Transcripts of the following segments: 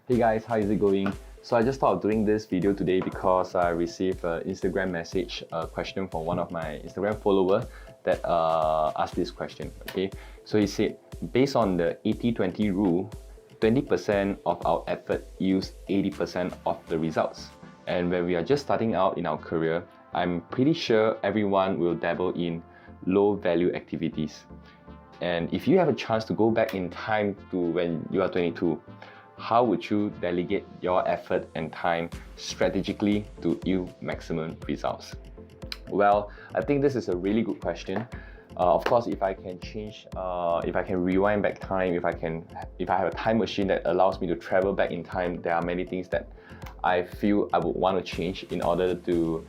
Hey guys, how is it going? So I just thought of doing this video today because I received an Instagram message, a question from one of my Instagram followers that asked this question, okay? So he said, based on the 80-20 rule, 20% of our effort yields 80% of the results. And when we are just starting out in our career, I'm pretty sure everyone will dabble in low value activities. And if you have a chance to go back in time to when you are 22, how would you delegate your effort and time strategically to yield maximum results? Well, I think this is a really good question. Of course, if I can change, if I can rewind back time, if I have a time machine that allows me to travel back in time, there are many things that I feel I would want to change in order to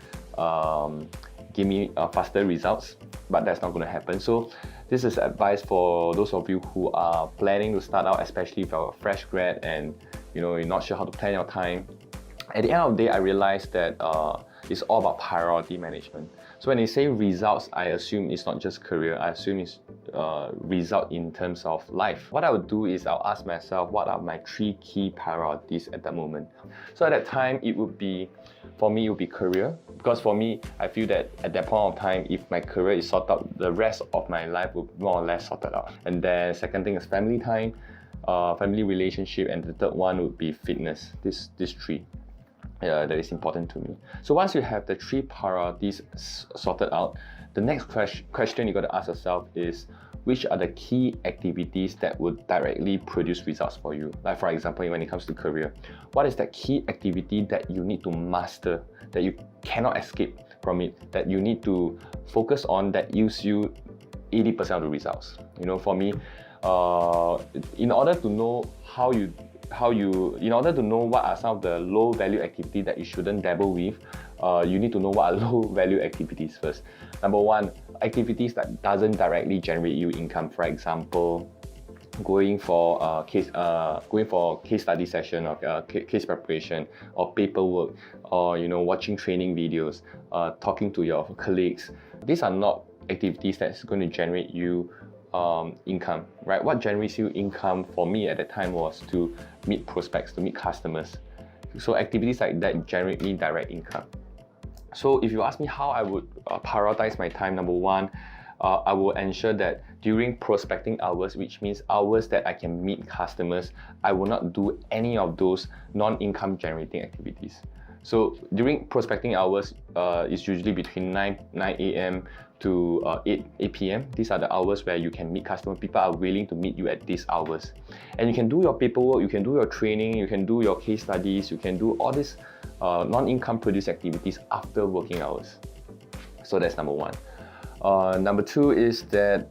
give me faster results, but that's not going to happen. So this is advice for those of you who are planning to start out, especially if you're a fresh grad and you're not sure how to plan your time. At the end of the day, I realized that it's all about priority management. So when they say results, I assume it's not just career, I assume it's result in terms of life. What I would do is I'll ask myself, what are my 3 key priorities at that moment? So at that time, for me, it would be career. Because for me, I feel that at that point of time, if my career is sorted out, the rest of my life will more or less sorted out. And then second thing is family time, family relationship, and the third one would be fitness. These 3. That is important to me. So once you have the 3 priorities sorted out, the next question you got to ask yourself is, which are the key activities that would directly produce results for you? Like for example, when it comes to career, what is that key activity that you need to master, that you cannot escape from it, that you need to focus on, that yields you 80% of the results? For me, in order to know in order to know what are some of the low value activities that you shouldn't dabble with, you need to know what are low value activities first. Number 1, activities that doesn't directly generate you income. For example, going for case study session or case preparation or paperwork, or watching training videos, talking to your colleagues. These are not activities that's going to generate you income, right? What generates you income for me at the time was to meet prospects, to meet customers. So activities like that generate me direct income. So if you ask me how I would prioritize my time, number 1, I will ensure that during prospecting hours, which means hours that I can meet customers, I will not do any of those non-income generating activities. So during prospecting hours, it's usually between 9 a.m. to 8 p.m. These are the hours where you can meet customers. People are willing to meet you at these hours. And you can do your paperwork, you can do your training, you can do your case studies, you can do all these non-income produced activities after working hours. So that's number 1. Number 2 is that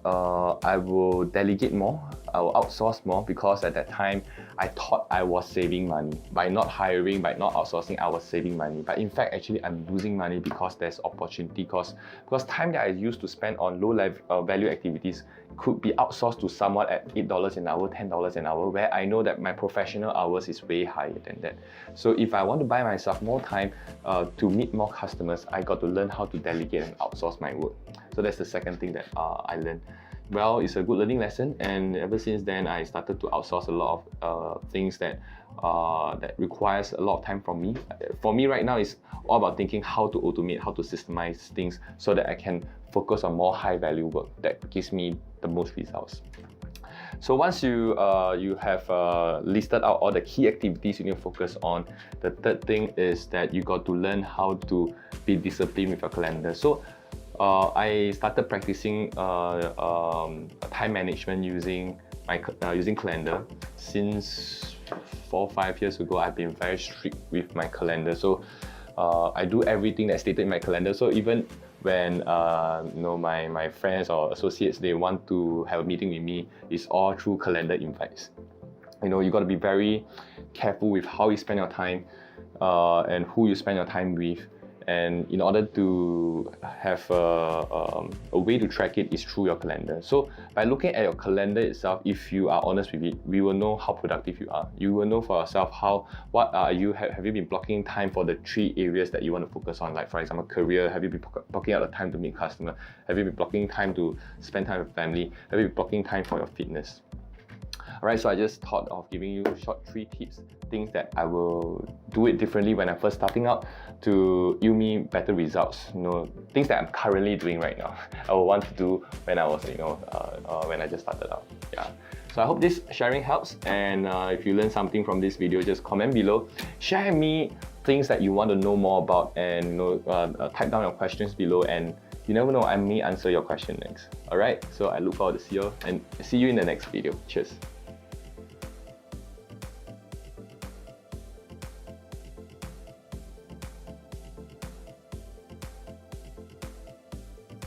I will delegate more. I will outsource more, because at that time I thought I was saving money. By not hiring, by not outsourcing, I was saving money. But in fact, actually I'm losing money because there's opportunity cost. Because time that I used to spend on low value activities could be outsourced to someone at $8 an hour, $10 an hour, where I know that my professional hours is way higher than that. So if I want to buy myself more time to meet more customers, I got to learn how to delegate and outsource my work. So that's the second thing that I learned. Well, it's a good learning lesson, and ever since then I started to outsource a lot of things that requires a lot of time from me. For me right now, it's all about thinking how to automate, how to systemize things so that I can focus on more high value work that gives me the most results. So once you have listed out all the key activities you need to focus on, the third thing is that you got to learn how to be disciplined with your calendar. So I started practicing time management using calendar. Since 4 or 5 years ago, I've been very strict with my calendar. So I do everything that's stated in my calendar. So even when my friends or associates, they want to have a meeting with me, it's all through calendar invites. You got to be very careful with how you spend your time and who you spend your time with. And in order to have a way to track it is through your calendar. So by looking at your calendar itself, if you are honest with it, we will know how productive you are. You will know for yourself have you been blocking time for the 3 areas that you want to focus on. Like for example, career, have you been blocking out the time to meet customer? Have you been blocking time to spend time with family? Have you been blocking time for your fitness? Alright, so I just thought of giving you short 3 tips, things that I will do it differently when I'm first starting out to yield me better results. Things that I'm currently doing right now. I would want to do when I was, when I just started out. Yeah. So I hope this sharing helps, and if you learned something from this video, just comment below. Share me things that you want to know more about, and type down your questions below, and you never know, I may answer your question next. Alright, so I look forward to see you in the next video. Cheers.